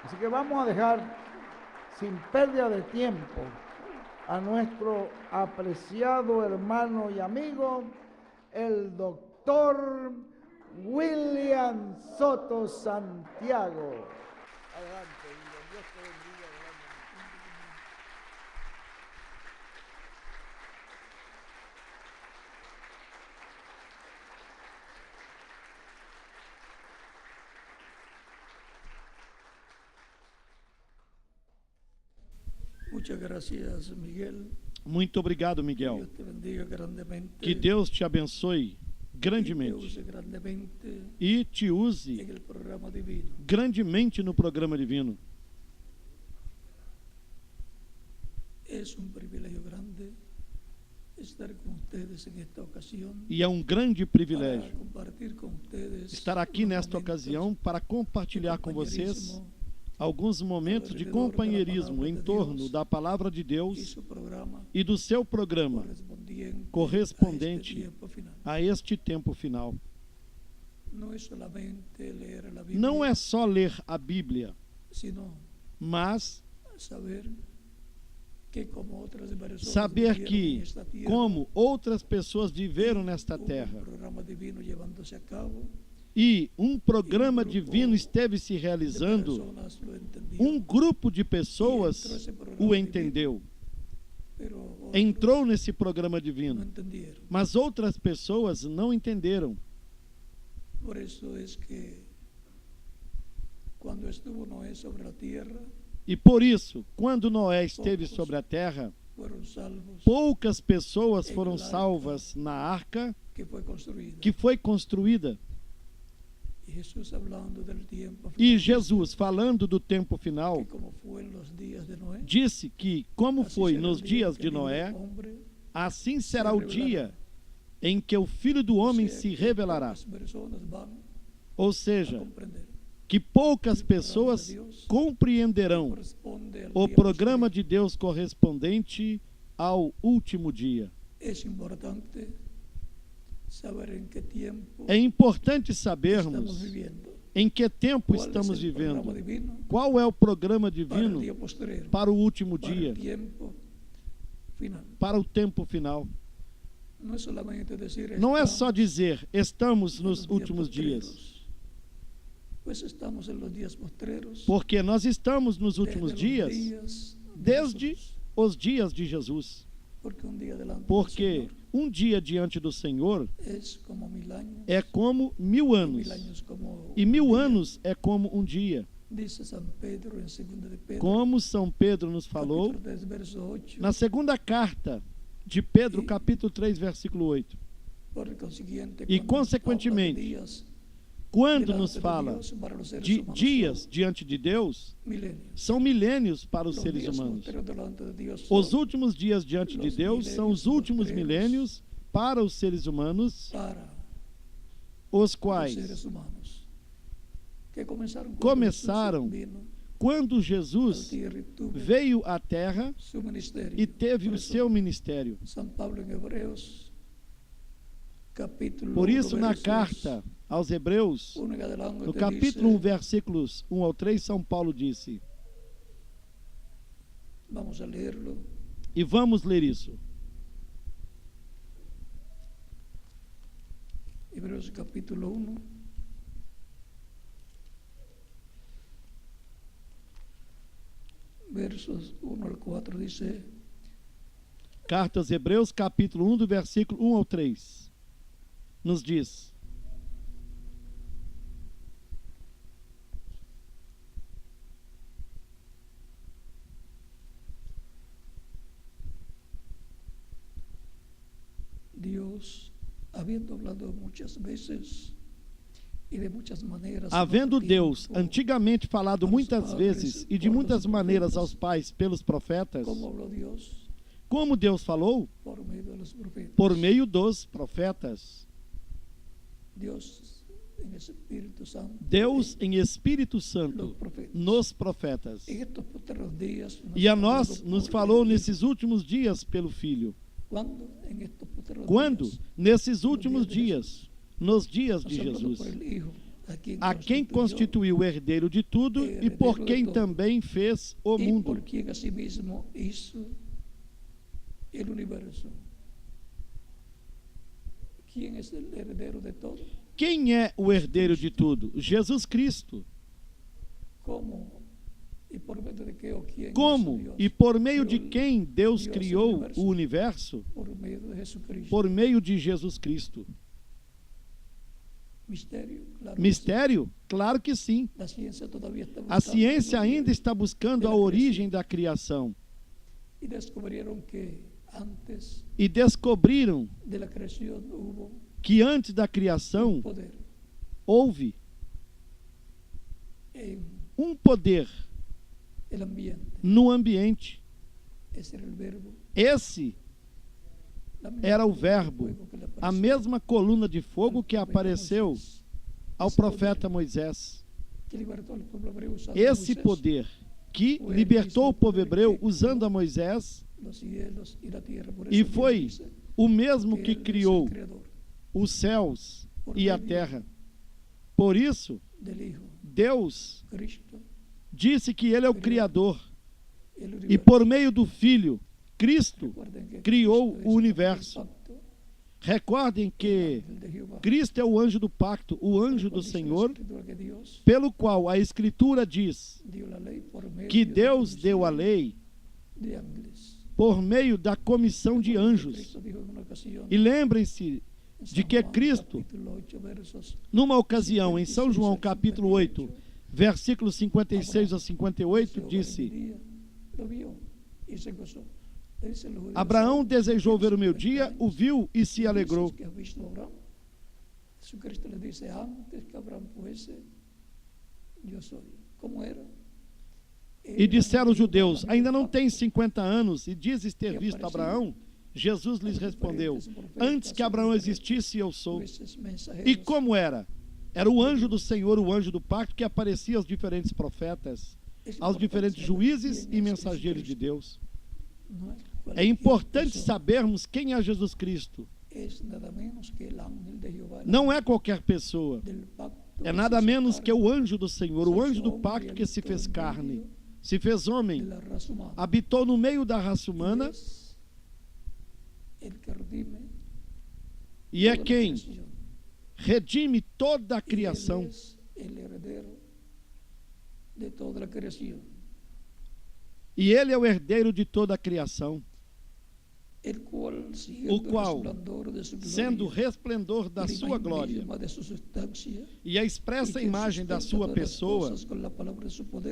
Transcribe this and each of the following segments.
Así que vamos a dejar sin pérdida de tiempo a nuestro apreciado hermano y amigo, el doctor William Soto Santiago. Adelante, Dios te bendiga. Muchas gracias, Miguel. Muito obrigado, Que Miguel. Dios te bendiga grandemente. Que Deus te abençoe Y te grandemente use grandemente e te use en el programa divino. grandemente no programa divino. Es un privilegio grande estar con ustedes en esta ocasión. E é um grande Para privilégio compartir con ustedes estar aqui unos nesta momentos ocasião para de compartilhar com vocês compañerismo alguns momentos de companheirismo em torno da palavra de y Deus su programa e do seu programa correspondiente correspondente a este tiempo final. a este tempo final. No es solamente leer la Biblia, Não é só ler a Bíblia, sino mas saber que como outras pessoas saber vivieron que, en esta tierra, como outras pessoas viveram nesta hubo terra un programa divino llevándose a cabo, e um programa divino esteve se de realizando, personas lo entendieron, um grupo de pessoas o entendeu, pero otros entrou nesse programa no divino, entendieron. mas outras pessoas não entenderam. Por eso es que cuando estuvo Noé sobre la tierra, E por isso, quando Noé esteve sobre a terra, fueron salvos poucas pessoas foram salvas na arca que fue construida. que foi construída. Y Jesús hablando del tiempo E final, Jesus, falando do tempo final, que como fue en los días de Noé, disse que, como así foi será nos el día dias que de el Hijo Noé, del Hombre assim será o dia em que o Filho do Homem se revelará. As pessoas van Ou a seja, comprender. que poucas pessoas compreenderão Corresponde al o día programa posterior. de Deus correspondente ao último dia. Es importante saber en qué tiempo É importante estamos sabermos viviendo. em que tempo ¿Cuál estamos es el programa vivendo, divino qual é o programa para el divino día posterior, para o último para dia, el tiempo final? para o tempo final. No es solamente decir Não é estamos só dizer estamos en nos los días últimos dias, postreros. Pues estamos en los días postreros porque nós estamos nos últimos desde los dias días de desde Jesús. os dias de Jesus. Porque un día delante del Porque Señor um dia diante do Senhor es como 1000 años, é como 1000 y anos, 1000 años como e un 1000 día. anos é como um dia. Dice San Pedro en 2 de Pedro, Como São Pedro nos falou capítulo 3, verso 8, na segunda carta de Pedro, capítulo 3, versículo 8. por consiguiente, E, cuando consequentemente, habla de días Quando delante nos de fala Dios para los seres de humanos dias son diante de Deus, milenios. são milênios para os Los seres días humanos. postreros delante de Dios Os son últimos dias diante de Los Deus são os últimos milênios milênios para os seres humanos, para os los quais, seres humanos que comenzaron cuando começaram Jesús vino quando a Jesus la tierra y tuvo veio à terra su ministerio. e teve Por o eso, seu ministério. San Pablo en Hebreos, capítulo Por isso, 1, na versos carta aos Hebreus, 1 en adelante, no te capítulo 1, dice, versículos 1 ao 3, São Paulo disse, vamos a leerlo, e vamos ler isso. Hebreos capítulo 1, versos 1 al 4, dice, Carta aos Hebreus, capítulo 1, do versículo 1 ao 3, nos diz: Dios, habiendo hablado muchas veces y de muchas maneras, en Havendo otro Deus tiempo, antigamente falado muitas vezes e de muitas maneiras aos pais pelos profetas, ¿cómo habló Dios? como Deus falou? Por medio de los profetas. Por meio dos profetas. Dios en Espíritu Santo. Deus em Espírito Los Santo profetas. nos profetas. En estos postreros días nos E a ha nós hablado nos por falou el Hijo. nesses últimos dias pelo Filho. ¿Cuándo? En estos postreros Quando? días Nesses nos últimos dias de dias, nos dias nos de ha hablado Jesus. por el Hijo, a quem constituiu o herdeiro de tudo e por quem também fez o y mundo. por quien asimismo hizo el universo. ¿Quién es el heredero de todo? Quem é o herdeiro de tudo? Jesus Cristo. ¿Cómo y por medio de qué o quién Como hizo Dios? e por meio de Criou quem Deus Deus criou universo. o universo? Por medio de Jesucristo. Por meio de Jesus Cristo. Misterio, claro que Mistério? Claro que sim. sí. La ciencia todavía está A buscando ciência el ainda origen. está buscando a origem da criação. Y descubrieron que antes E descobriram de la creación hubo que antes da criação poder houve en um poder el ambiente. no ambiente. Ese era el verbo. Esse La misma era o columna de verbo, fuego que le a apareció mesma coluna de fogo al que profeta apareceu Moisés. ao Esse profeta poder Moisés. que libertou al pueblo hebreo usando Esse Moisés, poder que Foi libertou esse o povo poder hebreu que usando criou a Moisés los cielos y la tierra. Por e eso Dios foi dice o mesmo que que Él es el criou creador os céus por e a medio terra. Por isso, del Hijo, Deus Cristo, disse que Ele é o Criador el universo. e por meio do Filho, Cristo, Recuerden que criou Cristo o es universo. el pacto, Recordem que el ángel de Jehová. Cristo é o anjo do pacto, o anjo do Dice la Senhor, Escritura que Dios pelo qual a Escritura diz dio la ley por medio que de Deus deu a comisión lei de ángeles. por meio da comissão de anjos. Cristo dijo en una ocasión, E lembrem-se en de San que Juan, Cristo, capítulo 8, versos numa ocasião, em São 56 João a capítulo 8, 58, versículos 56 a 58, Jehová disse: en mi día lo vio y se gozó. Le dicen los judíos, Abraão desejou ver o meu 50 dia, años, o viu e se y alegrou. dices que has visto a Abraham. Jesucristo le dice, antes que Abraham fuese, yo soy. ¿Cómo era? E disseram os judeus: ainda não tens 50 anos e dizes ter visto Abraão? Jesus lhes respondeu: antes que Abraão existisse, eu sou. E como era? Era o anjo do Senhor, o anjo do pacto, que aparecia aos diferentes profetas, aos diferentes juízes e mensageiros de Deus. É importante sabermos quem é Jesus Cristo. Não é qualquer pessoa. É nada menos que o anjo do Senhor, o anjo do pacto que se fez carne, se fez homem, habitou no meio da raça humana e é quem redime toda a criação. E ele é o herdeiro de toda a criação, o qual, sendo o resplendor da sua glória e a expressa imagem da sua pessoa,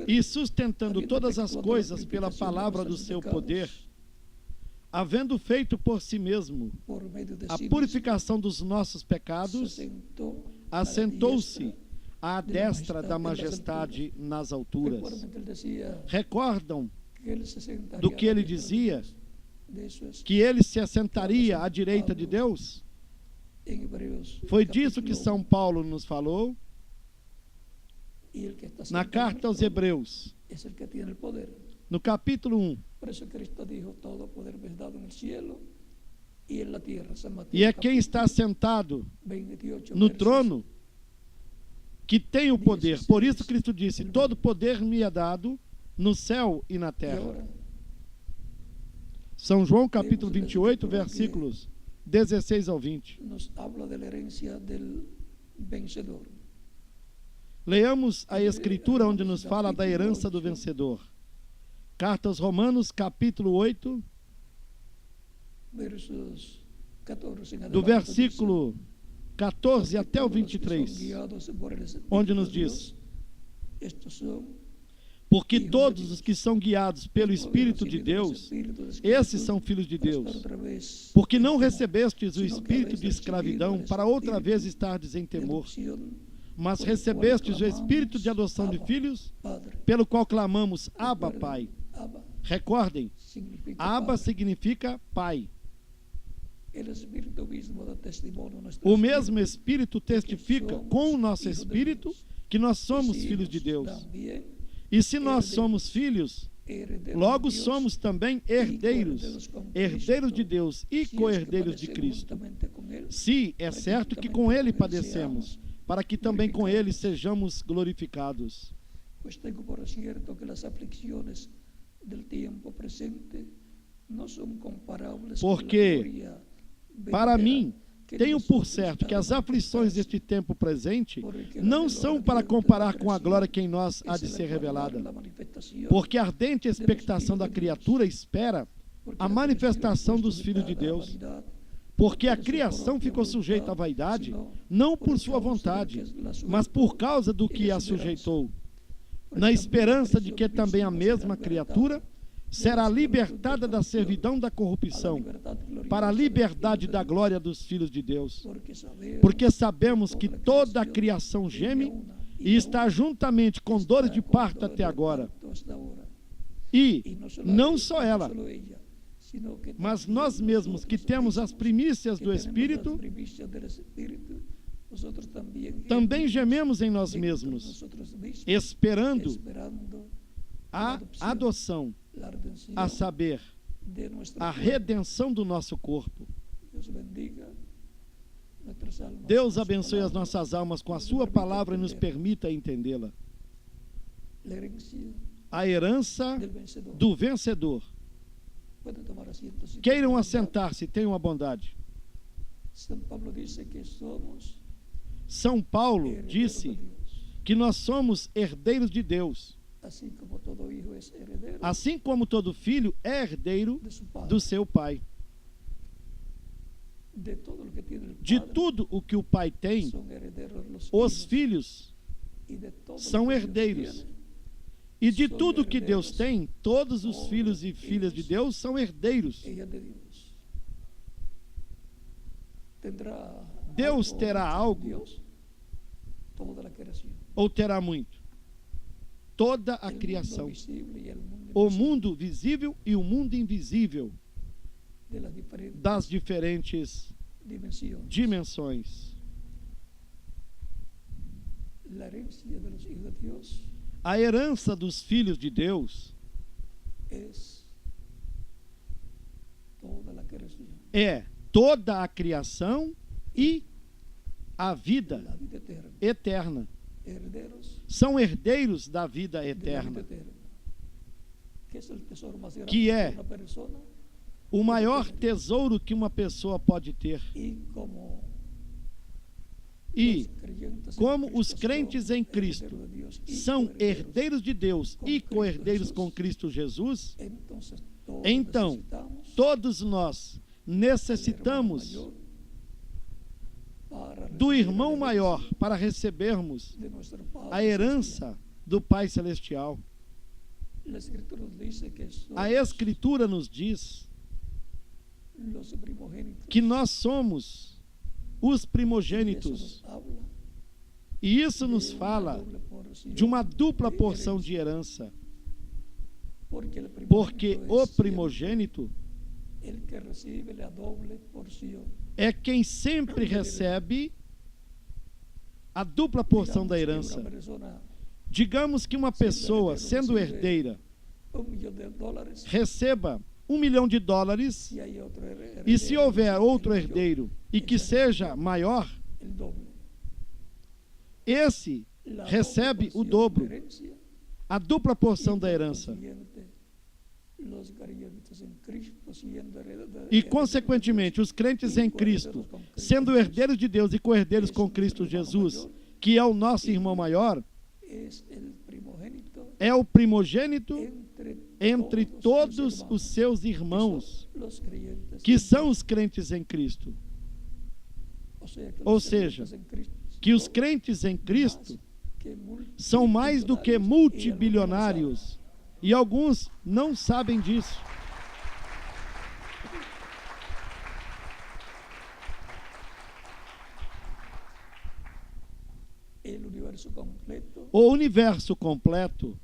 e sustentando todas as coisas pela palavra do seu poder, havendo feito por si mesmo a purificação dos nossos pecados, assentou-se à destra da majestade nas alturas. Recordam do que ele dizia? Que ele se assentaria à direita de Deus? Foi disso que São Paulo nos falou na carta aos Hebreus, no capítulo 1. E é quem está sentado no trono que tem o poder. Por isso Cristo disse: todo poder me é dado no céu e na terra. São João capítulo 28, versículos 16 ao 20. Leamos a escritura onde nos fala da herança do vencedor. Carta aos Romanos, capítulo 8, do versículo 14 até o 23, onde nos diz: porque todos os que são guiados pelo Espírito de Deus, esses são filhos de Deus. Porque não recebestes o espírito de escravidão para outra vez estardes em temor, mas recebestes o espírito de adoção de filhos, pelo qual clamamos: Abba, Pai. Recordem, Abba significa Pai. O mesmo Espírito testifica com o nosso Espírito que nós somos filhos de Deus. E se nós somos filhos, logo somos também herdeiros, herdeiros de Deus e co-herdeiros de Cristo. Se é certo que com Ele padecemos, para que também com ele sejamos glorificados. Pois tenho por certo que as aflições do tempo presente não são comparáveis com a glória para mim, tenho por certo que as aflições deste tempo presente não são para comparar com a glória que em nós há de ser revelada. Porque a ardente expectação da criatura espera a manifestação dos filhos de Deus. Porque a criação ficou sujeita à vaidade, não por sua vontade, mas por causa do que a sujeitou, na esperança de que também a mesma criatura será libertada da servidão da corrupção, para a liberdade da glória dos filhos de Deus. Porque sabemos que toda a criação geme e está juntamente com dores de parto até agora. E não só ela, mas nós mesmos que temos as primícias do Espírito, também gememos em nós mesmos, esperando a adoção, a saber, a redenção do nosso corpo. Deus abençoe as nossas almas com a sua palavra e nos permita entendê-la. A herança do vencedor. Queiram assentar-se, tenham a bondade. São Paulo disse que nós somos herdeiros de Deus. Assim como todo filho é herdeiro do seu pai. De tudo o que o pai tem, os filhos são herdeiros. E de tudo que Deus tem, todos os filhos e filhas de Deus são herdeiros. Deus terá algo ou terá muito? Toda a criação, o mundo visível e o mundo invisível das diferentes dimensões. A herança dos filhos de Deus é toda a criação e a vida eterna. São herdeiros da vida eterna, que é o maior tesouro que uma pessoa pode ter. E como os crentes em Cristo são herdeiros de Deus e co-herdeiros com Cristo Jesus, então todos nós necessitamos do irmão maior para recebermos a herança do Pai Celestial. A Escritura nos diz que nós somos os primogênitos. E isso nos fala de uma dupla porção de herança. Porque o primogênito é quem sempre recebe a dupla porção da herança. Digamos que uma pessoa, sendo herdeira, receba $1 milhão, e se houver outro herdeiro e que seja maior, esse recebe o dobro, a dupla porção da herança. E, consequentemente, os crentes em Cristo, sendo herdeiros de Deus e co-herdeiros com Cristo Jesus, que é o nosso irmão maior, é o primogênito entre todos os seus irmãos, que são os crentes em Cristo. Ou seja, que os crentes em Cristo são mais do que multibilionários, e alguns não sabem disso. O universo completo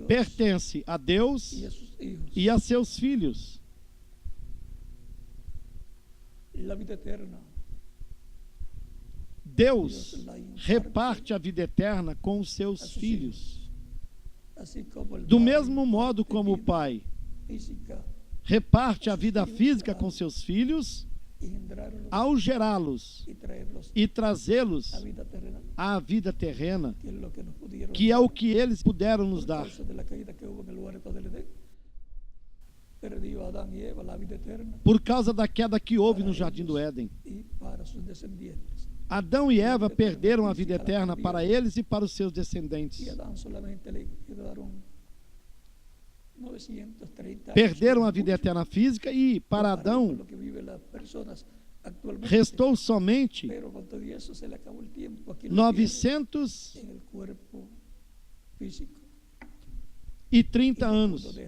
pertence a Deus e a seus filhos. Deus reparte a vida eterna com os seus filhos. Do mesmo modo como o Pai reparte a vida física com seus filhos, ao gerá-los e trazê-los à vida terrena, que é o que eles puderam nos dar. Por causa da queda que houve no Jardim do Éden, Adão e Eva perderam a vida eterna para eles e para os seus descendentes. Perderam a vida eterna física e, para Adão, restou somente 930 anos.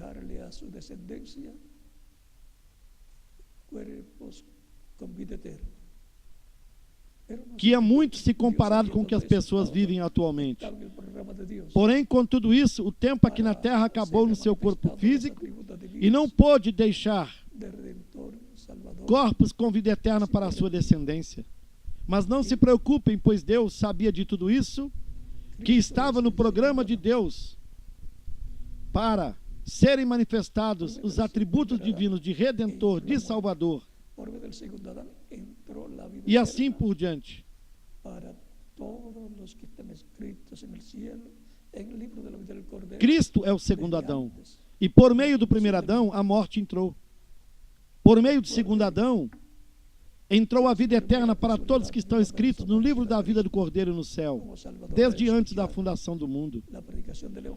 Que é muito se comparado com o que as pessoas vivem atualmente. Porém, com tudo isso, o tempo aqui na Terra acabou no seu corpo físico e não pôde deixar corpos com vida eterna para a sua descendência. Mas não se preocupem, pois Deus sabia de tudo isso, que estava no programa de Deus para serem manifestados os atributos divinos de Redentor, de Salvador, e assim por diante. Cristo é o segundo Adão. E por meio do primeiro Adão, a morte entrou. Por meio do segundo Adão, entrou a vida eterna para todos que estão escritos no livro da vida do Cordeiro no céu, desde antes da fundação do mundo.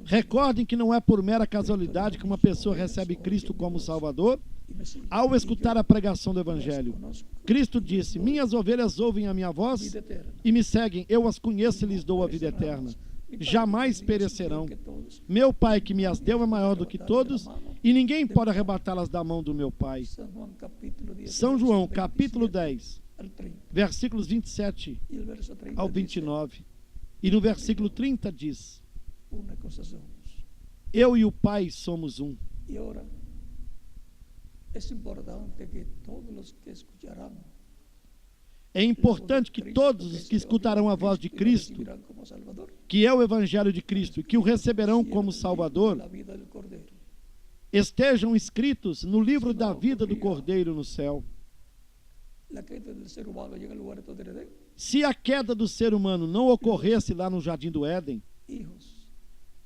Recordem que não é por mera casualidade que uma pessoa recebe Cristo como Salvador ao escutar a pregação do Evangelho. Cristo disse: minhas ovelhas ouvem a minha voz e me seguem, eu as conheço e lhes dou a vida eterna. Jamais perecerão. Meu Pai que me as deu é maior do que todos, e ninguém pode arrebatá-las da mão do meu Pai. São João, capítulo 10, versículos 27 ao 29. E no versículo 30 diz: eu e o Pai somos um. É importante que todos os que escutarão a voz de Cristo, que é o Evangelho de Cristo, que o receberão como Salvador, estejam inscritos no livro da vida do Cordeiro no céu. Se a queda do ser humano não ocorresse lá no Jardim do Éden,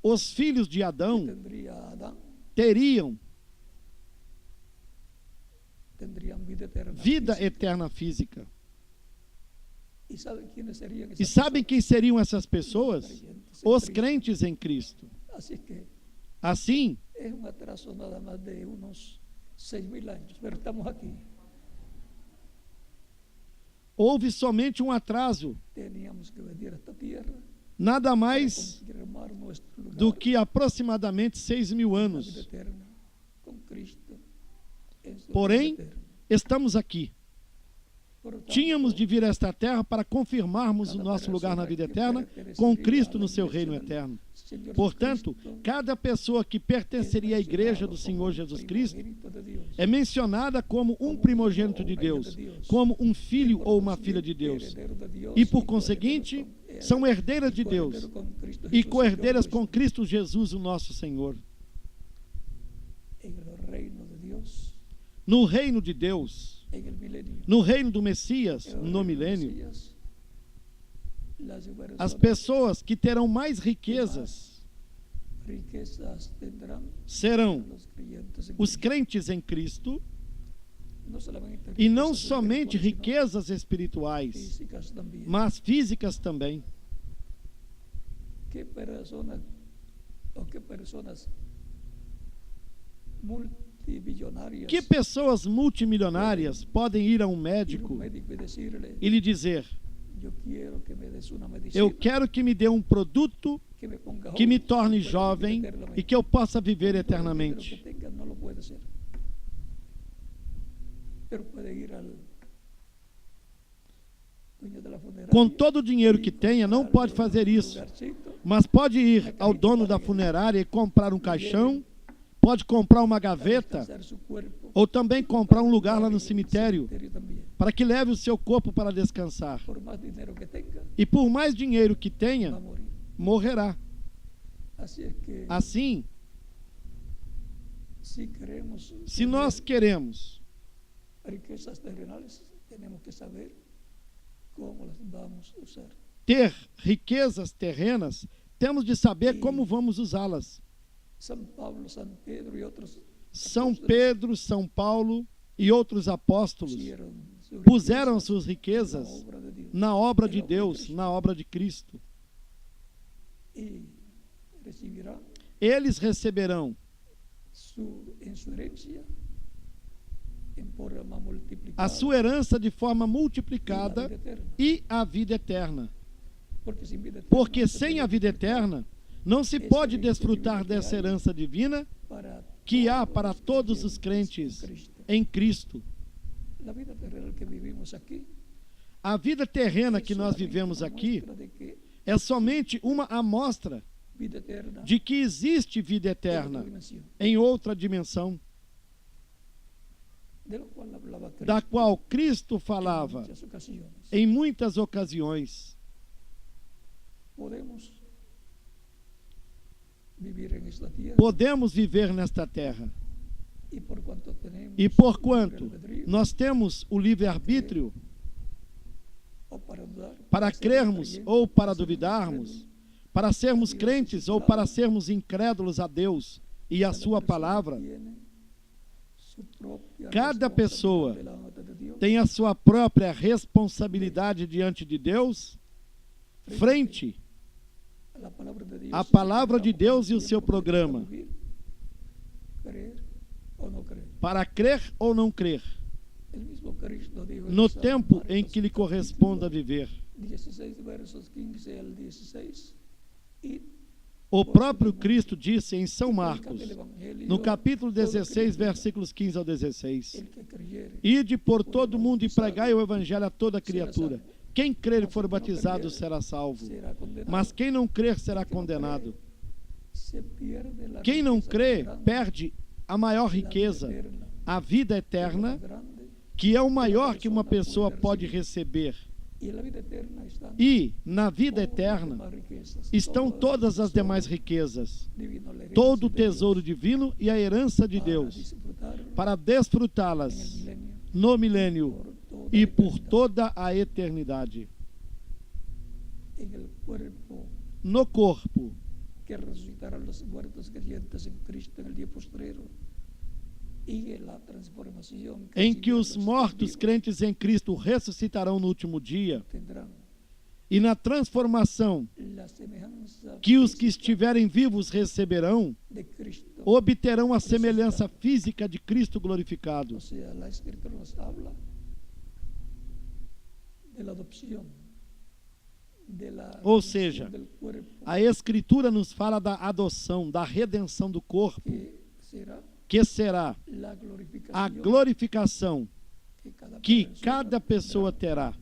os filhos de Adão teriam vida eterna física. E sabem quem seriam essas pessoas? Os crentes em Cristo. Assim, houve somente um atraso, nada mais do que aproximadamente 6.000 anos. Porém, estamos aqui. Tínhamos de vir a esta terra para confirmarmos o nosso lugar na vida eterna com Cristo no seu reino eterno. Portanto, cada pessoa que pertenceria à igreja do Senhor Jesus Cristo é mencionada como um primogênito de Deus, como um filho ou uma filha de Deus. E, por conseguinte, são herdeiras de Deus e co-herdeiras com Cristo Jesus, o nosso Senhor. No reino de Deus, no reino do Messias, no milênio, as pessoas que terão mais riquezas serão os crentes em Cristo, e não somente riquezas espirituais, mas físicas também. Que pessoas multimilionárias podem ir a um médico e lhe dizer: eu quero que me dê um produto que me torne jovem e que eu possa viver eternamente? Com todo o dinheiro que tenha, não pode fazer isso, mas pode ir ao dono da funerária e comprar um caixão, pode comprar uma gaveta, ou também comprar um lugar lá no cemitério, para que leve o seu corpo para descansar. E por mais dinheiro que tenha, morrerá. Assim, se nós queremos ter riquezas terrenas, temos de saber como vamos usá-las. São Pedro, São Paulo e outros apóstolos puseram suas riquezas na obra de Deus, na obra de Cristo. Eles receberão a sua herança de forma multiplicada e a vida eterna. Porque sem a vida eterna, não se pode desfrutar dessa herança divina que há para todos os crentes em Cristo. A vida terrena que nós vivemos aqui é somente uma amostra de que existe vida eterna em outra dimensão, da qual Cristo falava em muitas ocasiões. Podemos viver nesta terra. E porquanto nós temos o livre-arbítrio para crermos ou para duvidarmos, para sermos crentes ou para sermos incrédulos a Deus e a sua palavra, cada pessoa tem a sua própria responsabilidade diante de Deus, frente à palavra de Deus e o seu programa, para crer ou não crer, no tempo em que lhe corresponda viver. O próprio Cristo disse em São Marcos, no capítulo 16, versículos 15 ao 16, Ide por todo o mundo e pregai o evangelho a toda criatura. Quem crer e for batizado será salvo, mas quem não crer será condenado. Quem não crê perde a maior riqueza, a vida eterna, que é o maior que uma pessoa pode receber. E na vida eterna estão todas as demais riquezas, todo o tesouro divino e a herança de Deus, para desfrutá-las no milênio e por toda a eternidade. No corpo que ressuscitará los muertos creyentes en Cristo en el día postrero, em que os mortos crentes em Cristo ressuscitarão no último dia, e na transformação que os que estiverem vivos receberão, obterão a semelhança física de Cristo glorificado. Ou seja, a Escritura nos fala da adoção, da redenção do corpo, que será a glorificação que cada pessoa terá.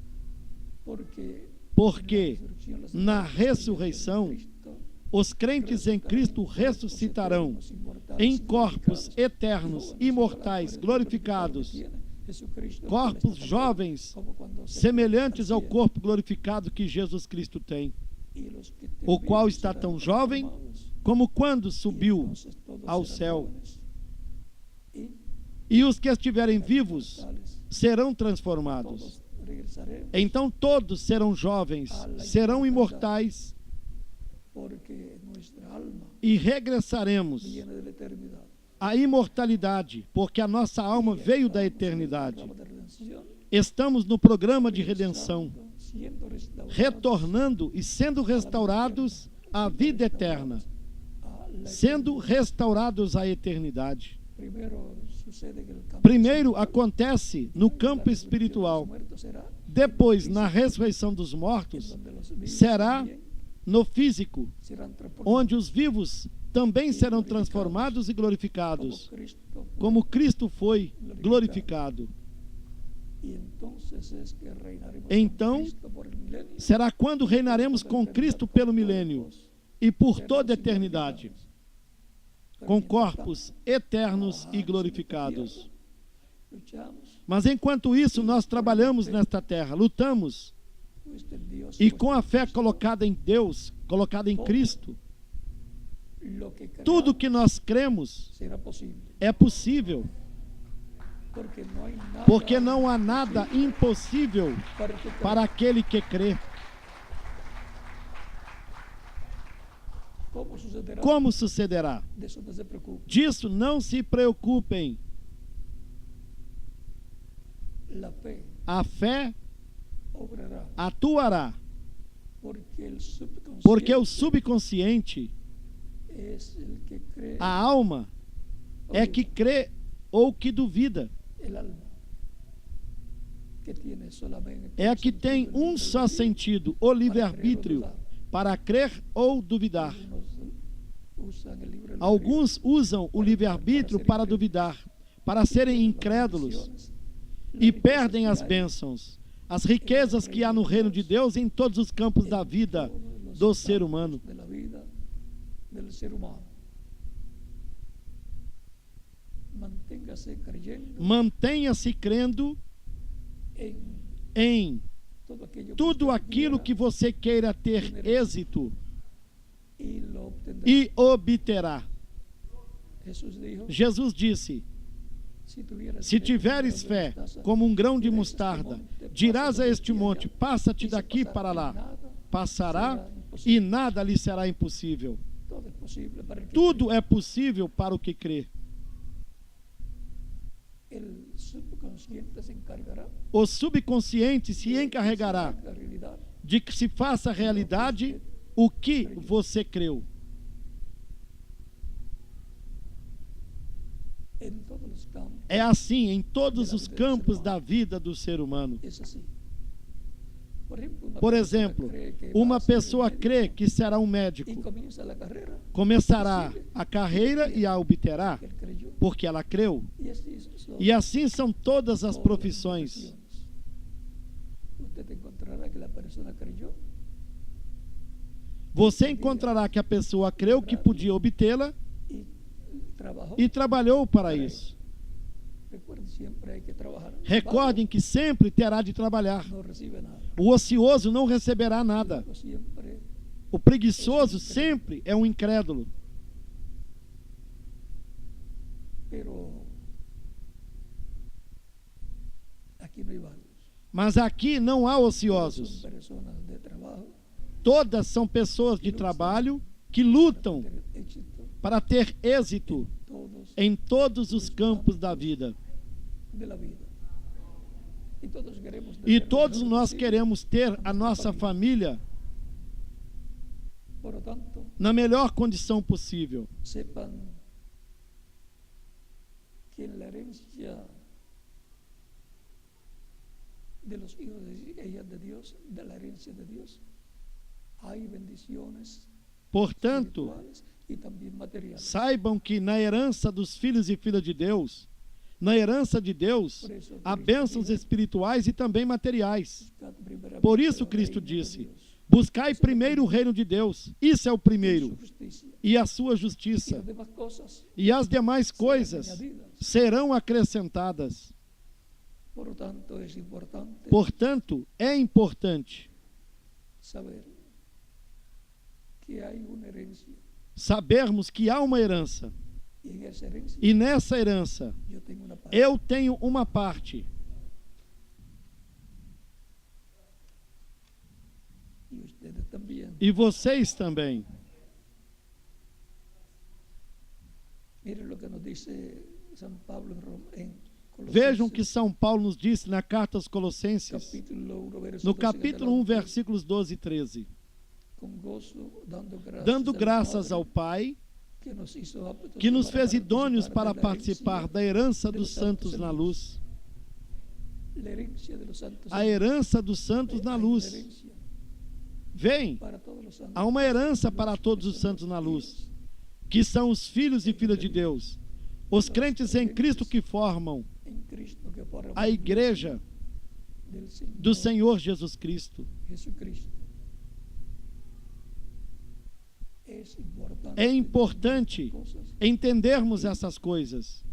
Porque na ressurreição, os crentes em Cristo ressuscitarão em corpos eternos, imortais, glorificados, corpos jovens, semelhantes ao corpo glorificado que Jesus Cristo tem, o qual está tão jovem como quando subiu ao céu. E os que estiverem vivos serão transformados. Então todos serão jovens, serão imortais, e regressaremos à imortalidade, porque a nossa alma veio da eternidade. Estamos no programa de redenção, retornando e sendo restaurados à vida eterna, sendo restaurados à eternidade. Primeiro acontece no campo espiritual, depois na ressurreição dos mortos será no físico, onde os vivos também serão transformados e glorificados, como Cristo foi glorificado. Então, será quando reinaremos com Cristo pelo milênio e por toda a eternidade, com corpos eternos e glorificados. Mas enquanto isso, nós trabalhamos nesta terra, lutamos, e com a fé colocada em Deus, colocada em Cristo, tudo que nós cremos é possível. Porque não há nada impossível para aquele que crê. Como sucederá? Disso não se preocupem. A fé atuará. Porque o subconsciente, a alma, é que crê ou que duvida. É a que tem um só sentido, o livre-arbítrio, para crer ou duvidar. Alguns usam o livre-arbítrio para duvidar, para serem incrédulos, e perdem as bênçãos, as riquezas que há no reino de Deus em todos os campos da vida do ser humano. Mantenha-se crendo em tudo aquilo que você queira ter êxito e obterá. Jesus disse: se tiveres fé como um grão de mostarda, dirás a este monte: passa-te daqui para lá. Passará e nada lhe será impossível. Tudo é possível para o que crê. O subconsciente se encarregará de que se faça realidade o que você creu. É assim em todos os campos da vida do ser humano. Por exemplo, uma pessoa crê que será um médico. Começará a carreira e a obterá, porque ela creu. E assim são todas as profissões. Você encontrará que a pessoa creu que podia obtê-la e trabalhou para isso. Recordem que sempre terá de trabalhar. O ocioso não receberá nada. O preguiçoso sempre é um incrédulo. Mas aqui não há ociosos. Todas são pessoas de trabalho que lutam para ter êxito em todos os campos da vida. E todos nós queremos ter a nossa família na melhor condição possível. Que na herencia de los hijos de ella de Dios, de la herencia de Dios, hay bendiciones. Portanto, saibam que na herança dos filhos e filhas de Deus, na herança de Deus, há bênçãos espirituais e também materiais. Por isso Cristo disse: buscai primeiro o reino de Deus, isso é o primeiro, e a sua justiça, e as demais coisas serão acrescentadas. Portanto, é importante sabermos que há uma herança. E nessa herança, eu tenho uma parte. E vocês também. Vejam o que São Paulo nos disse na carta aos Colossenses, no capítulo 1, versículos 12 e 13. Dando graças ao Pai, que nos fez idôneos para participar da herança dos santos na luz. A herança dos santos na luz. Vem, há uma herança para todos os santos na luz, que são os filhos e filhas de Deus, os crentes em Cristo que formam a igreja do Senhor Jesus Cristo. É importante entendermos essas coisas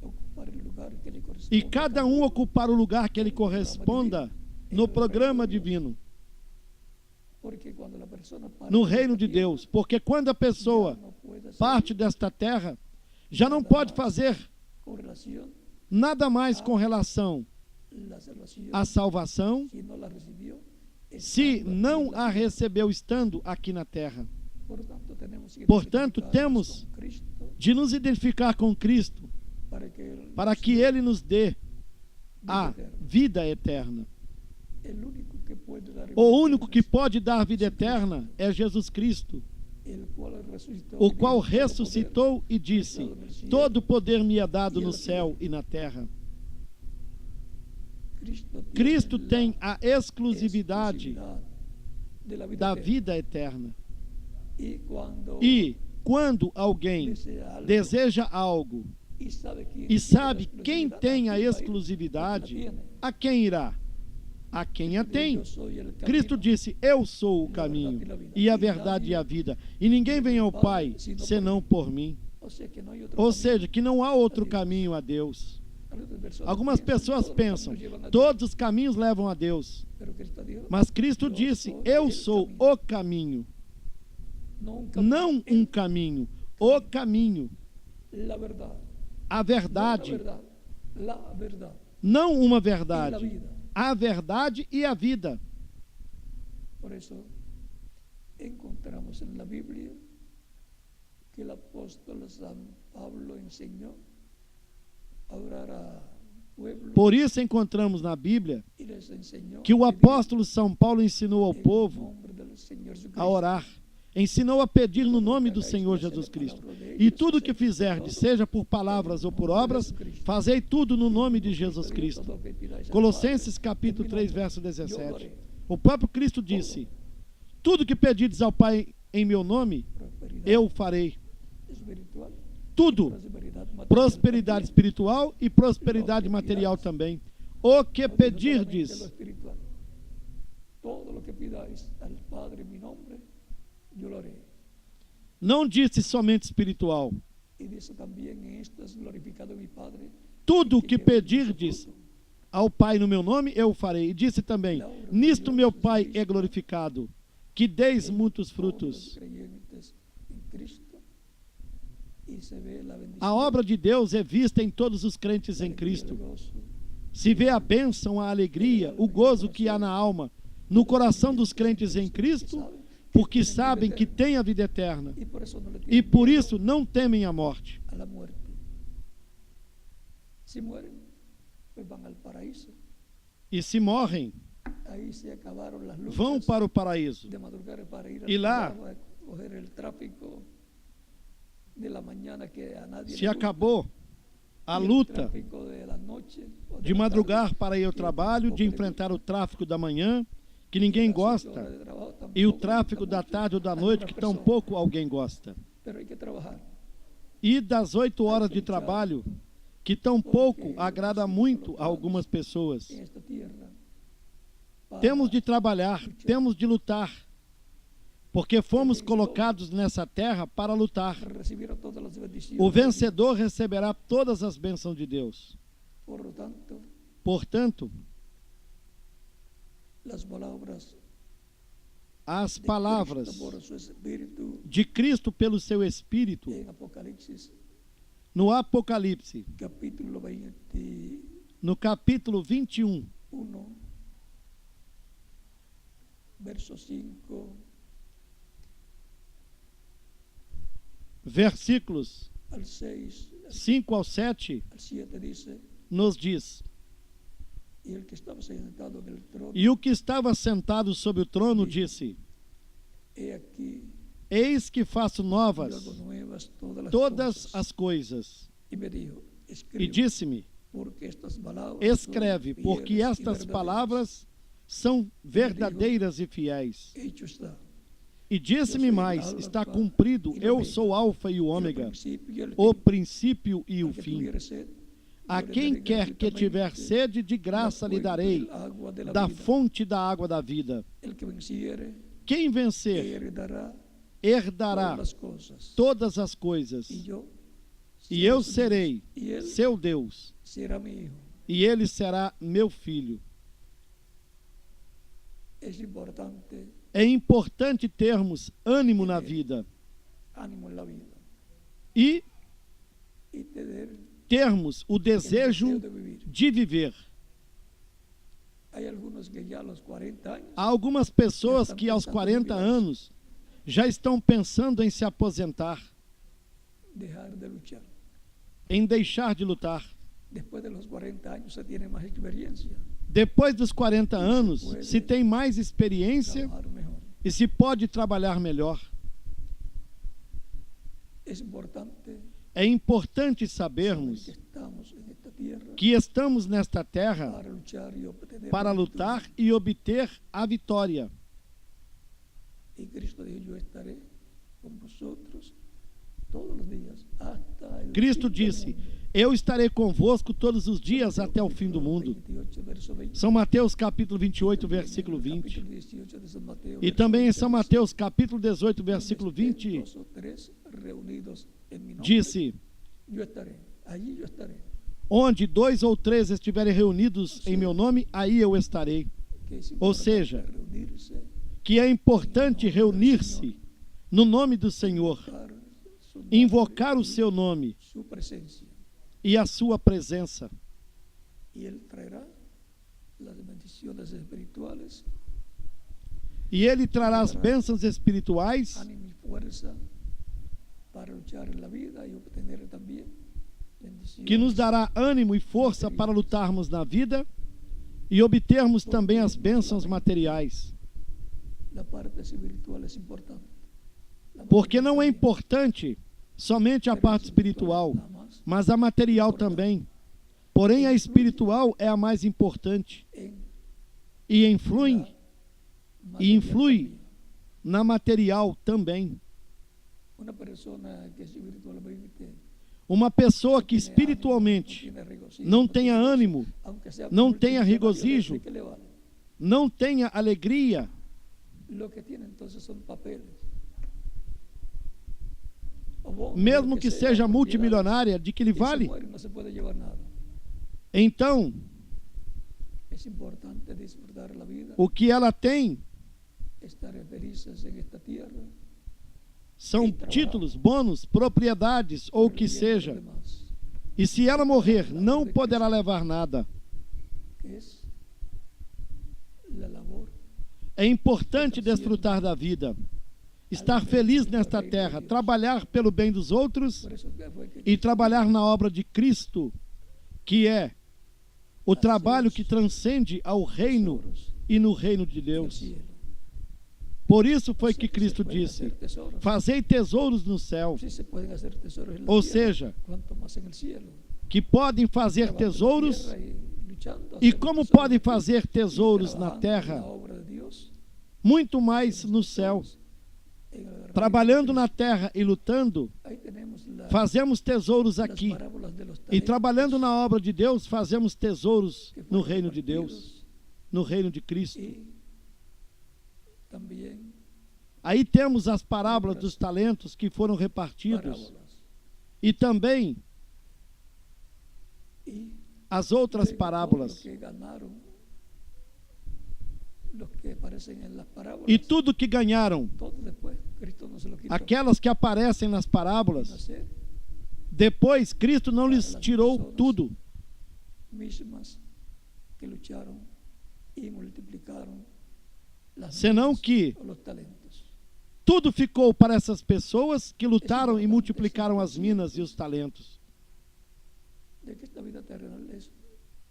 e cada um ocupar o lugar que ele corresponda no programa divino, no reino de Deus, porque quando a pessoa parte desta terra, já não pode fazer Nada mais com relação à salvação, se não a recebeu estando aqui na terra. Portanto, temos de nos identificar com Cristo para que Ele nos dê a vida eterna. O único que pode dar vida eterna é Jesus Cristo, o qual ressuscitou e disse: todo poder me é dado no céu e na terra. Cristo tem a exclusividade da vida eterna. E quando alguém deseja algo e sabe quem tem a exclusividade, a quem irá? A quem a tem. Cristo disse: eu sou o caminho e a verdade e a vida, e ninguém vem ao Pai senão por mim. Ou seja, que não há outro caminho a Deus. Algumas pessoas pensam, todos os caminhos levam a Deus. Mas Cristo disse: eu sou o caminho. Não um caminho, o caminho. A verdade. Não uma verdade. A verdade e a vida. Por isso, encontramos na Bíblia que o apóstolo São Paulo ensinou a orar a pueblo. Por isso encontramos na Bíblia que o apóstolo São Paulo ensinou ao povo a orar. Ensinou a pedir no nome do Senhor Jesus Cristo. E tudo o que fizerdes, seja por palavras ou por obras, fazei tudo no nome de Jesus Cristo. Colossenses capítulo 3, verso 17. O próprio Cristo disse: tudo que pedirdes ao Pai em meu nome, eu farei. Tudo. Prosperidade espiritual e prosperidade material também. O que pedirdes. Todo o que pidais al Padre em meu nome, não disse somente espiritual. Tudo o que pedirdes ao Pai no meu nome, eu farei. E disse também: nisto meu Pai é glorificado, que deis muitos frutos. A obra de Deus é vista em todos os crentes em Cristo. Se vê a bênção, a alegria, o gozo que há na alma, no coração dos crentes em Cristo, porque sabem que têm a vida eterna e por isso não temem a morte. E se morrem, vão para o paraíso. E lá se acabou a luta de madrugar para ir ao trabalho, de enfrentar o tráfico da manhã, que ninguém gosta, e o tráfico da tarde ou da noite, que tampouco alguém gosta. E das 8 horas de trabalho, que tampouco agrada muito a algumas pessoas. Temos de trabalhar, temos de lutar, porque fomos colocados nessa terra para lutar. O vencedor receberá todas as bênçãos de Deus. Portanto, as palavras de Cristo pelo seu Espírito no Apocalipse, no capítulo 21, versículos 5 ao 7, nos diz: e o que estava sentado sobre o trono disse: eis que faço novas todas as coisas. E disse-me: escreve, porque estas palavras são verdadeiras e fiéis. E disse-me mais: está cumprido, eu sou o Alfa e o Ômega, o princípio e o fim. A quem quer que tiver sede, de graça lhe darei da fonte da água da vida. Quem vencer, herdará todas as coisas. E eu serei seu Deus, e ele será meu filho. É importante termos ânimo na vida. E termos o desejo de viver. Há algumas pessoas que aos 40 anos já estão pensando em se aposentar, em deixar de lutar. Depois dos 40 anos, se tem mais experiência e se pode trabalhar melhor. É importante sabermos que estamos nesta terra para lutar e obter a vitória. Cristo disse: eu estarei convosco todos os dias até o fim do mundo. São Mateus capítulo 28, versículo 20. E também em São Mateus capítulo 18, versículo 20, disse: onde 2 ou 3 estiverem reunidos em meu nome, aí eu estarei. Ou seja, que é importante reunir-se no nome do Senhor, invocar o seu nome e a sua presença. E Ele trará as bênçãos espirituais que nos dará ânimo e força para lutarmos na vida e obtermos também as bênçãos materiais. Porque não é importante somente a parte espiritual, mas a material também. Porém, a espiritual é a mais importante e influi na material também. Uma pessoa que espiritualmente não tenha ânimo, não tenha regozijo, não tenha alegria, mesmo que seja multimilionária, de que lhe vale? Então, o que ela tem são títulos, bônus, propriedades ou o que seja. E se ela morrer, não poderá levar nada. É importante desfrutar da vida, estar feliz nesta terra, trabalhar pelo bem dos outros e trabalhar na obra de Cristo, que é o trabalho que transcende ao reino e no reino de Deus. Por isso foi que Cristo disse: fazei tesouros no céu. Ou seja, que podem fazer tesouros. E como podem fazer tesouros na terra? Muito mais no céu. Trabalhando na terra e lutando, fazemos tesouros aqui. E trabalhando na obra de Deus, fazemos tesouros no reino de Deus, no reino de Cristo. Aí temos as parábolas dos talentos que foram repartidos. E também as outras parábolas. E tudo que ganharam, aquelas que aparecem nas parábolas, depois Cristo não lhes tirou tudo, senão que tudo ficou para essas pessoas que lutaram e multiplicaram as minas e os talentos. De que esta vida terrenal es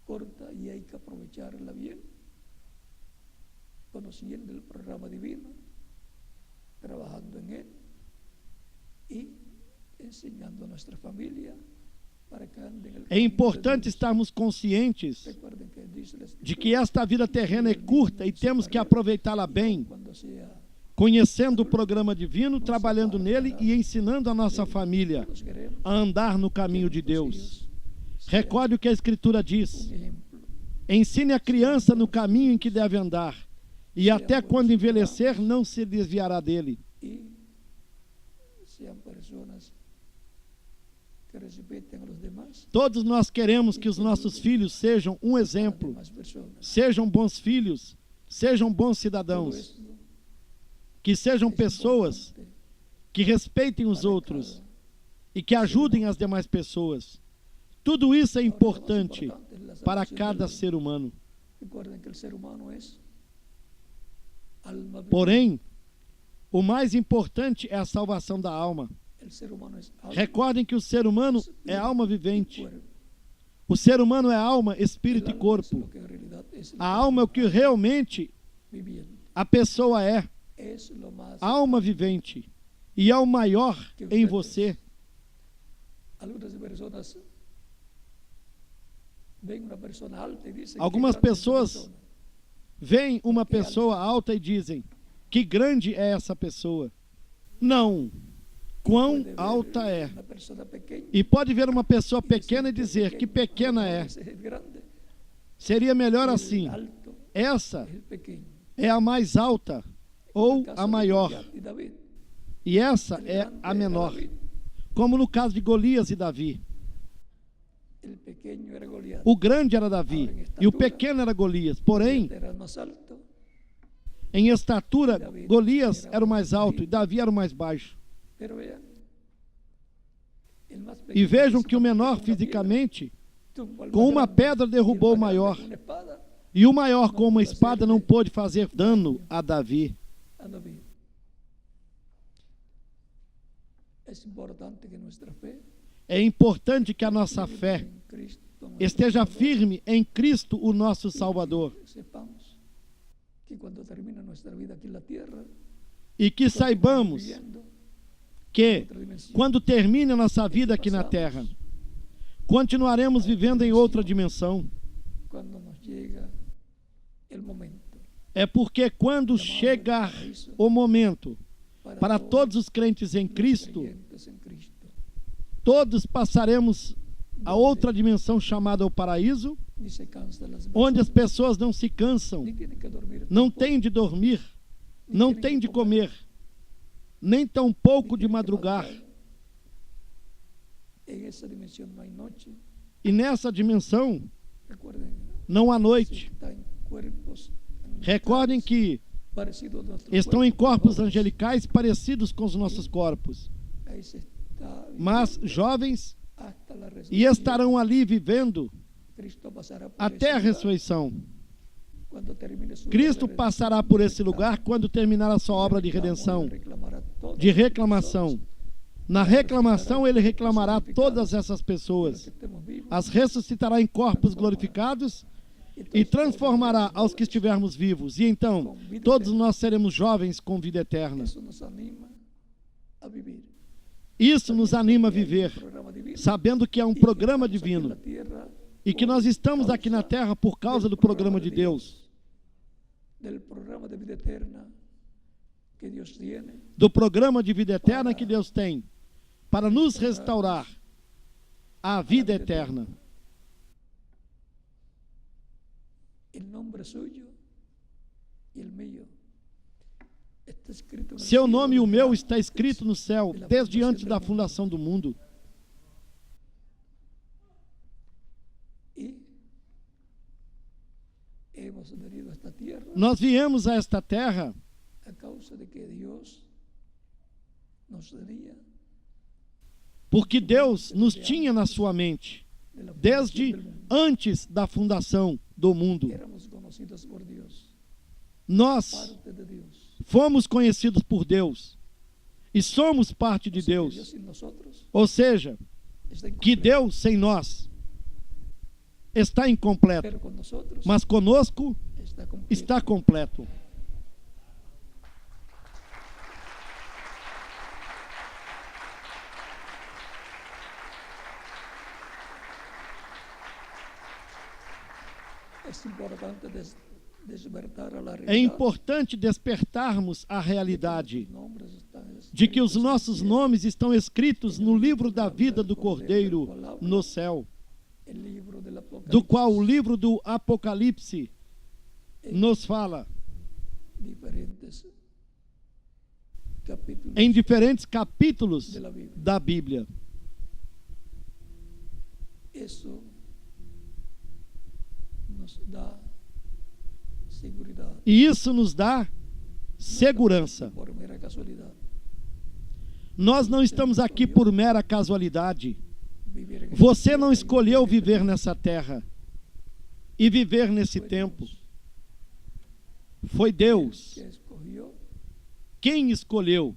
corta y hay que aprovecharla bien, conociendo el programa divino, trabajando en él y enseñando a nuestra familia para que anden en el camino. É importante estarmos conscientes de que esta vida terrena é curta e temos que aproveitá-la bem, conhecendo o programa divino, trabalhando nele e ensinando a nossa família a andar no caminho de Deus. Recorde o que a Escritura diz: ensine a criança no caminho em que deve andar, e até quando envelhecer não se desviará dele. Todos nós queremos que os nossos filhos sejam um exemplo, sejam bons filhos, sejam bons cidadãos, que sejam pessoas que respeitem os outros e que ajudem as demais pessoas. Tudo isso é importante para cada ser humano. Porém, o mais importante é a salvação da alma. Recordem que o ser humano é alma vivente. O ser humano é alma, espírito e corpo. A alma é o que realmente a pessoa é. Alma vivente. E é o maior em você. Algumas pessoas veem uma pessoa alta e dizem: que grande é essa pessoa. Não. Quão alta é. E pode ver uma pessoa pequena e dizer: que pequena é. Seria melhor assim: essa é a mais alta ou a maior. E essa é a menor. Como no caso de Golias e Davi. O grande era Davi e o pequeno era Golias. Porém, em estatura, Golias era o mais alto e Davi era o mais baixo. E vejam que o menor fisicamente, com uma pedra derrubou o maior. E o maior com uma espada não pôde fazer dano a Davi. É importante que a nossa fé esteja firme em Cristo, o nosso Salvador. E que saibamos que, quando termine a nossa vida aqui na Terra, continuaremos vivendo em outra dimensão. É porque quando chegar o momento para todos os crentes em Cristo, todos passaremos a outra dimensão chamada o paraíso, onde as pessoas não se cansam, não têm de dormir, não têm de comer, nem tão pouco de madrugar. E nessa dimensão não há noite. Recordem que estão em corpos angelicais parecidos com os nossos corpos, mas jovens, e estarão ali vivendo até a ressurreição. Cristo passará por esse lugar quando terminar a sua obra de redenção, de reclamação. Na reclamação, ele reclamará todas essas pessoas, as ressuscitará em corpos glorificados e transformará aos que estivermos vivos. E então, todos nós seremos jovens com vida eterna. Isso nos anima a viver, sabendo que é um programa divino e que nós estamos aqui na Terra por causa do programa de Deus, do programa de vida eterna que Deus tem para nos restaurar a vida eterna. Seu nome e o meu está escrito no céu desde antes da fundação do mundo. Nós viemos a esta terra porque Deus nos tinha na sua mente desde antes da fundação do mundo. Nós fomos conhecidos por Deus e somos parte de Deus. Ou seja, que Deus sem nós está incompleto, mas conosco está completo. É importante despertarmos a realidade de que os nossos nomes estão escritos no livro da vida do Cordeiro no céu, do qual o livro do Apocalipse nos fala em diferentes capítulos da Bíblia. E isso nos dá segurança. Nós não estamos aqui por mera casualidade. Você não escolheu viver nessa terra e viver nesse tempo. Foi Deus quem escolheu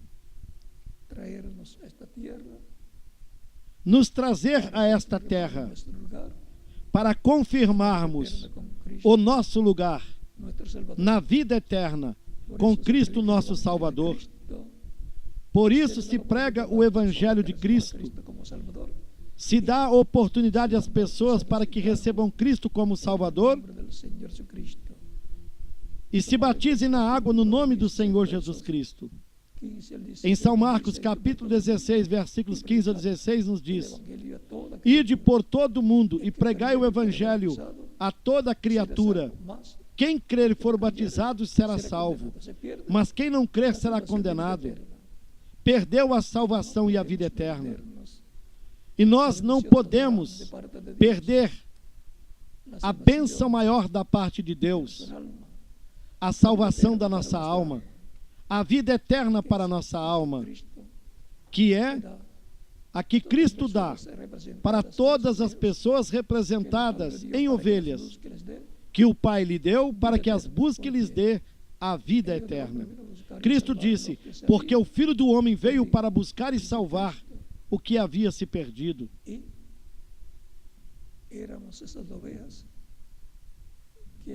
nos trazer a esta terra para confirmarmos o nosso lugar na vida eterna com Cristo nosso Salvador. Por isso se prega o Evangelho de Cristo, se dá oportunidade às pessoas para que recebam Cristo como Salvador e se batizem na água no nome do Senhor Jesus Cristo. Em São Marcos, capítulo 16, versículos 15 a 16, nos diz: Ide por todo o mundo e pregai o Evangelho a toda criatura. Quem crer e for batizado será salvo, mas quem não crer será condenado. Perdeu a salvação e a vida eterna. E nós não podemos perder a bênção maior da parte de Deus, a salvação da nossa alma, a vida eterna para a nossa alma, que é a que Cristo dá para todas as pessoas representadas em ovelhas, que o Pai lhe deu para que as busque e lhes dê a vida eterna. Cristo disse: porque o Filho do Homem veio para buscar e salvar o que havia se perdido. Éramos essas ovelhas que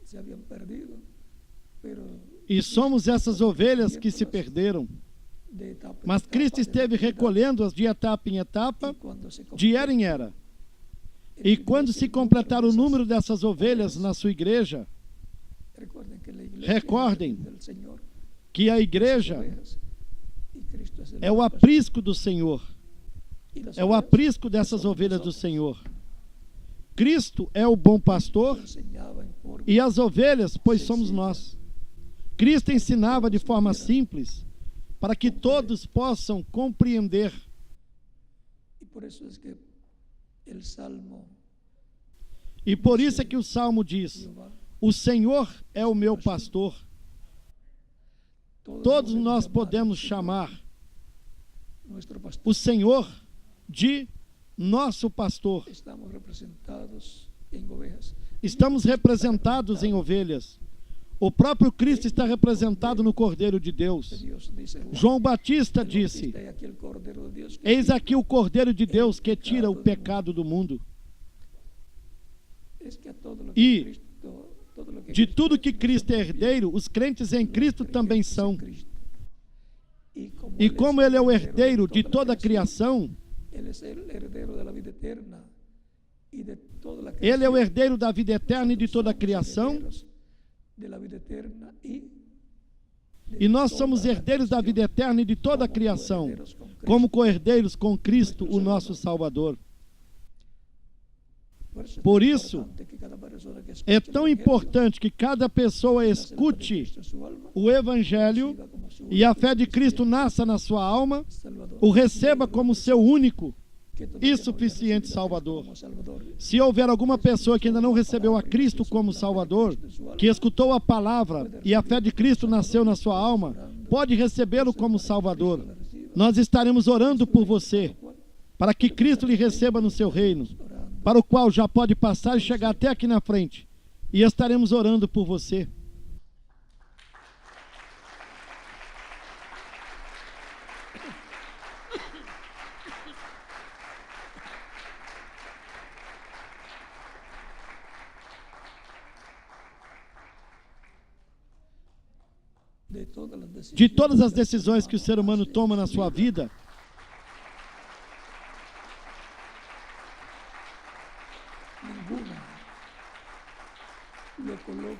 se haviam perdido, e somos essas ovelhas que se perderam. Mas Cristo esteve recolhendo-as de etapa em etapa, de era em era. E quando se completar o número dessas ovelhas na sua igreja, recordem que a igreja é o aprisco do Senhor, é o aprisco dessas ovelhas do Senhor. Cristo é o bom pastor e as ovelhas, pois somos nós. Cristo ensinava de forma simples para que todos possam compreender. E por isso é que o Salmo diz: o Senhor é o meu pastor. Todos nós podemos chamar o Senhor de nosso pastor. Estamos representados em ovelhas. O próprio Cristo está representado no Cordeiro de Deus. João Batista disse: eis aqui o Cordeiro de Deus que tira o pecado do mundo. E de tudo que Cristo é herdeiro, os crentes em Cristo também são. E como Ele é o herdeiro de toda a criação, Ele é o herdeiro da vida eterna e de toda a criação, e nós somos herdeiros da vida eterna e de toda a criação, como co-herdeiros com Cristo, o nosso Salvador. Por isso, é tão importante que cada pessoa escute o Evangelho e a fé de Cristo nasça na sua alma, o receba como seu único e suficiente Salvador. Se houver alguma pessoa que ainda não recebeu a Cristo como Salvador, que escutou a palavra e a fé de Cristo nasceu na sua alma, pode recebê-lo como Salvador. Nós estaremos orando por você, para que Cristo lhe receba no seu reino, para o qual já pode passar e chegar até aqui na frente, e estaremos orando por você. De todas as decisões que o ser humano toma na sua vida,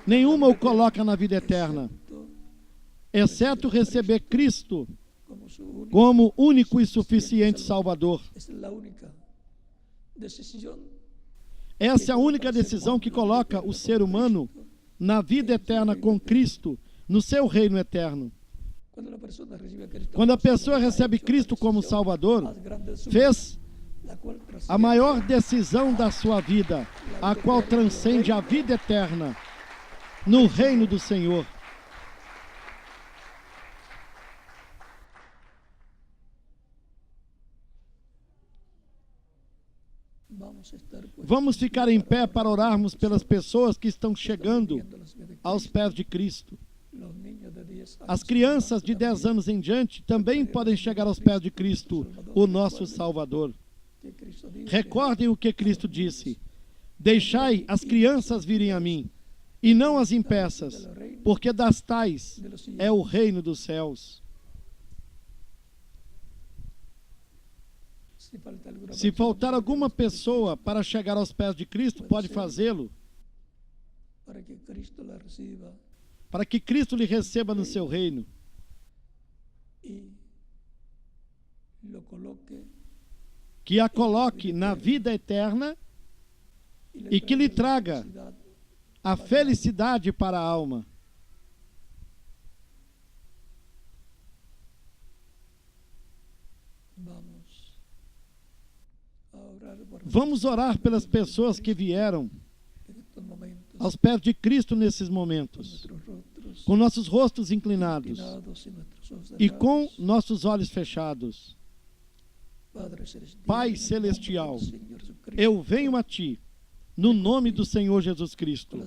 nenhuma o coloca na vida eterna, exceto receber Cristo como único e suficiente Salvador. Essa é a única decisão que coloca o ser humano na vida eterna com Cristo, no seu reino eterno. Quando a pessoa recebe Cristo como Salvador, fez a maior decisão da sua vida, a qual transcende a vida eterna no reino do Senhor. Vamos ficar em pé para orarmos pelas pessoas que estão chegando aos pés de Cristo. As crianças de 10 anos em diante também podem chegar aos pés de Cristo, o nosso Salvador. Recordem o que Cristo disse: deixai as crianças virem a mim, e não as impeças, porque das tais é o reino dos céus. Se faltar alguma pessoa para chegar aos pés de Cristo, pode fazê-lo, para que Cristo lhe receba no seu reino que a coloque na vida eterna e que lhe traga a felicidade para a alma. Vamos orar pelas pessoas que vieram aos pés de Cristo nesses momentos, com nossos rostos inclinados e com nossos olhos fechados. Pai Celestial, eu venho a Ti, no nome do Senhor Jesus Cristo,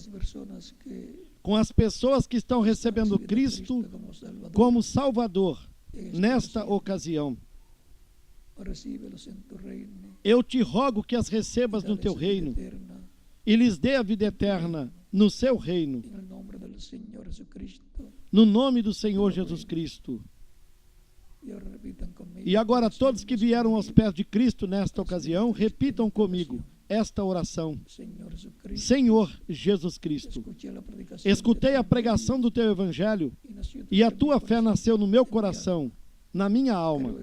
com as pessoas que estão recebendo Cristo como Salvador nesta ocasião. Eu te rogo que as recebas no Teu reino e lhes dê a vida eterna no Seu reino, no nome do Senhor Jesus Cristo. E agora todos que vieram aos pés de Cristo nesta ocasião, repitam comigo esta oração. Senhor Jesus Cristo, escutei a pregação do Teu Evangelho e a Tua fé nasceu no meu coração, na minha alma.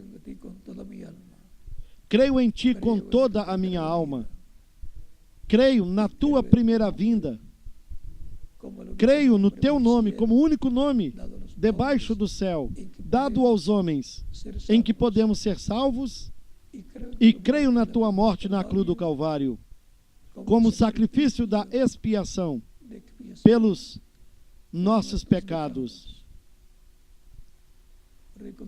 Creio em Ti com toda a minha alma. Creio na Tua primeira vinda. Creio no Teu nome como único nome debaixo do céu, dado aos homens, em que podemos ser salvos, e creio na Tua morte na cruz do Calvário, como sacrifício da expiação pelos nossos pecados.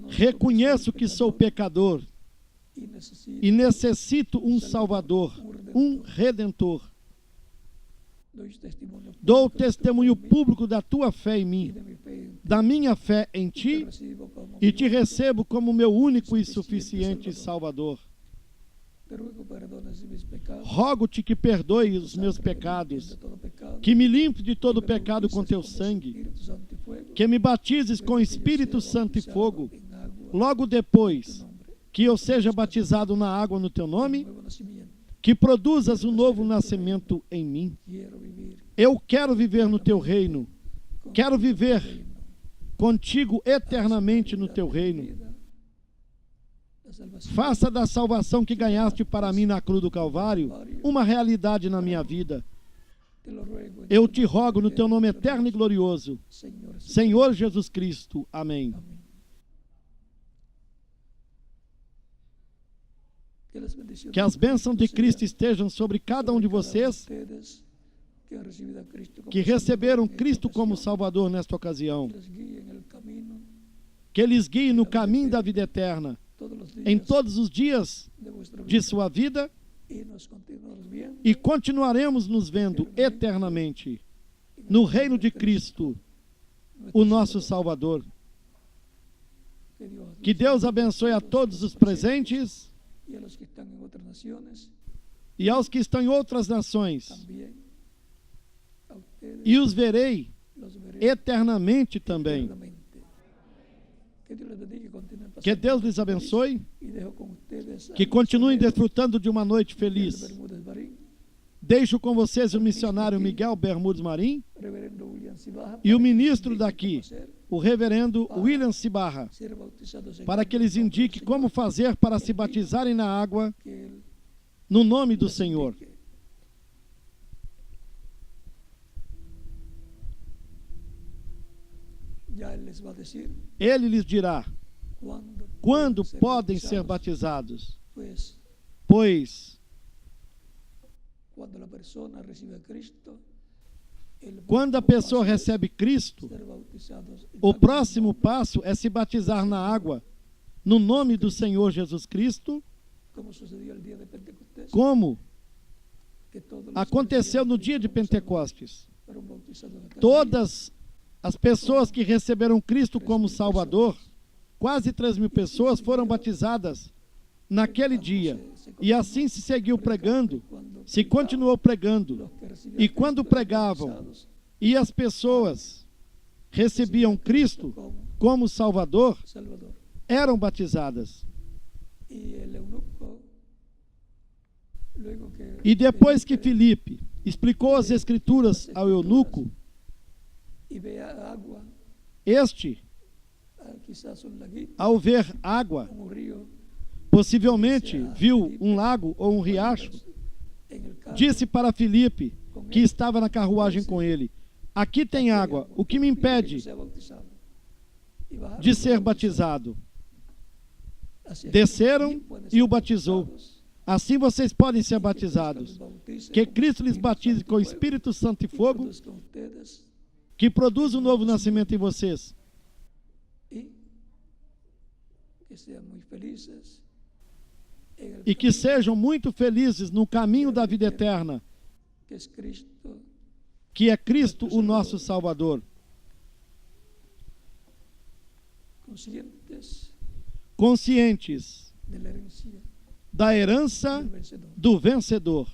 Reconheço que sou pecador e necessito um Salvador, um Redentor. Dou testemunho público da Tua fé em mim, da minha fé em Ti, e Te recebo como meu único e suficiente Salvador. Rogo-te que perdoe os meus pecados, que me limpe de todo pecado com Teu sangue, que me batizes com Espírito Santo e fogo, logo depois que eu seja batizado na água no Teu nome, que produzas um novo nascimento em mim. Eu quero viver no Teu reino, quero viver contigo eternamente no Teu reino. Faça da salvação que ganhaste para mim na cruz do Calvário uma realidade na minha vida. Eu te rogo no Teu nome eterno e glorioso, Senhor Jesus Cristo. Amém. Que as bênçãos de Cristo estejam sobre cada um de vocês que receberam Cristo como Salvador nesta ocasião. Que eles guiem no caminho da vida eterna, em todos os dias de sua vida, e continuaremos nos vendo eternamente no reino de Cristo, o nosso Salvador. Que Deus abençoe a todos os presentes e aos que estão em outras nações, e os verei eternamente também. Que Deus lhes abençoe, que continuem desfrutando de uma noite feliz. Deixo com vocês o missionário Miguel Bermudes Marim e o ministro daqui, o reverendo William Cibarra, para que eles indiquem como fazer para se batizarem na água no nome do Senhor. Ele lhes dirá quando podem ser batizados, pois quando a pessoa recebe Cristo, o próximo passo é se batizar na água no nome do Senhor Jesus Cristo, como aconteceu no dia de Pentecostes. Todas as pessoas que receberam Cristo como Salvador, quase 3.000 pessoas foram batizadas naquele dia. E assim se seguiu pregando, se continuou pregando. E quando pregavam e as pessoas recebiam Cristo como Salvador, eram batizadas. E depois que Filipe explicou as Escrituras ao eunuco, este, ao ver água, possivelmente viu um lago ou um riacho, disse para Filipe, que estava na carruagem com ele: aqui tem água, o que me impede de ser batizado? Desceram e o batizou. Assim vocês podem ser batizados. Que Cristo lhes batize com o Espírito Santo e fogo, que produz um novo nascimento em vocês. E que sejam muito felizes no caminho da vida eterna, que é Cristo o nosso Salvador. Conscientes da herança do vencedor.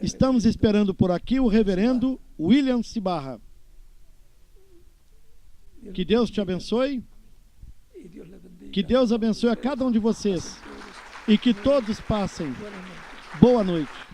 Estamos esperando por aqui o reverendo William Cibarra. Que Deus te abençoe. Que Deus abençoe a cada um de vocês. E que todos passem boa noite.